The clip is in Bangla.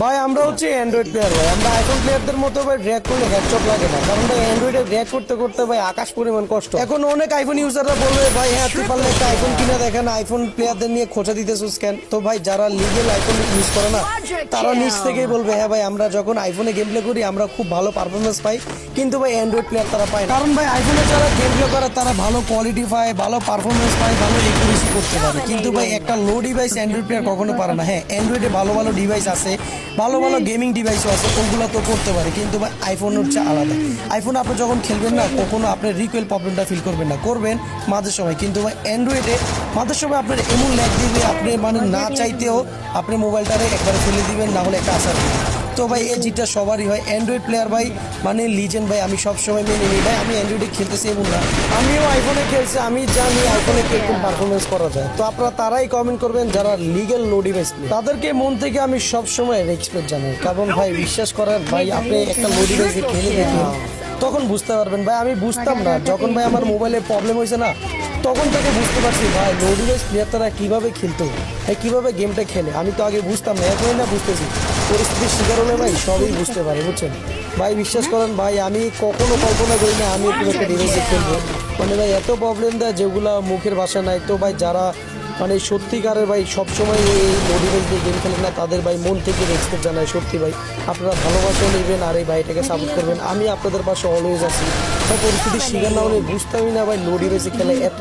ভাই আমরা হচ্ছে অ্যান্ড্রয়েড প্লেয়ার ভাই, আমরা আইফোন প্লেয়ারদের মতো ভাই ড্র্যাগ করলে হেডশট লাগে না, কারণ ভাই অ্যান্ড্রয়েডে ড্র্যাগ করতে করতে ভাই আকাশ পরিমাণ কষ্ট। এখন অনেক আইফোন ইউজাররা বলবে ভাই হ্যাঁ তুই পারলে একটা আইফোন কিনা দেখেন, আইফোন প্লেয়ারদের নিয়ে খোঁচা দিতেছিস কেন? তো ভাই যারা লিগেল আইফোন ইউজ করে না তারা নিজ থেকেই বলবে হ্যাঁ ভাই আমরা যখন আইফোনে গেম প্লে করি আমরা খুব ভালো পারফরমেন্স পাই, কিন্তু ভাই অ্যান্ড্রয়েড প্লেয়ার তারা পায় না। কারণ ভাই আইফোনে যারা গেম প্লে করে তারা ভালো কোয়ালিটি পায়, ভালো পারফরমেন্স পায়, ভালো একুরেসি করতে পারে, কিন্তু ভাই একটা লো ডিভাইস অ্যান্ড্রয়েড প্লেয়ার কখনো পারে না। হ্যাঁ অ্যান্ড্রয়েডে ভালো ভালো ডিভাইস আছে, ভালো ভালো গেমিং ডিভাইসও আছে, ওগুলো তো করতে পারে, কিন্তু ভাই আইফোন হচ্ছে আলাদা। আইফোন আপনি যখন খেলবেন না কখনো আপনার রিকোয়েল প্রবলেমটা ফিল করবেন না, করবেন মাঝে সময়, কিন্তু ভাই অ্যান্ড্রয়েডে মাঝে সময় আপনার এমন ল্যাগ দিবে আপনি মানে না চাইতেও আপনি মোবাইলটারে একবারে ফেলে দিবেন, না হলে একটা আসার দিবেন। তো ভাই এই জিতটা সবারই হয়, অ্যান্ড্রয়েড প্লেয়ার ভাই মানে লিজেন্ড ভাই, আমি সবসময় মেনে নিই ভাই। আমি অ্যান্ড্রয়েডে খেলতেছি এমন না, আমিও আইফোনে খেলছি, আমি জানি আইফোনে কিরকম পারফরমেন্স করা যায়। তো আপনারা তারাই কমেন্ট করবেন যারা লিগেল নো ডিভাইস, তাদেরকে মন থেকে আমি সবসময় রেসপেক্ট জানাই, কারণ ভাই বিশ্বাস করেন ভাই আপনি একটা লো ডিভাইসে খেলে দেখেন তখন বুঝতে পারবেন। ভাই আমি বুঝতাম না, যখন ভাই আমার মোবাইলে প্রবলেম হয়েছে না তখন থেকে বুঝতে পারছি ভাই লো ডিভাইস প্লেয়ার তারা কীভাবে খেলতো, কীভাবে গেমটা খেলে। আমি তো আগে বুঝতাম না, এখনই না বুঝতেছি, পরিস্থিতির শিকার হলে ভাই সবই বুঝতে পারে, বুঝছেন ভাই। বিশ্বাস করেন ভাই আমি কখনো কল্পনা করি না আমি এরকম একটা ডিভাইসে খেলবো, মানে ভাই এত প্রবলেম দেয় যেগুলো মুখের ভাষা নাই। তো ভাই যারা মানে সত্যিকারের ভাই সবসময় এই লো ডিভাইস দিয়ে গেম খেলেন না তাদের ভাই মন থেকে রেসপেক্ট জানাই। সত্যি ভাই আপনারা ভালোবাসা নেবেন আর এই ভাইটাকে সাপোর্ট করবেন, আমি আপনাদের পাশে অলওয়েজ আছি। ভাই পরিস্থিতির শিকার না হলে বুঝতামই না ভাই লো ডিভাইসে খেলা এত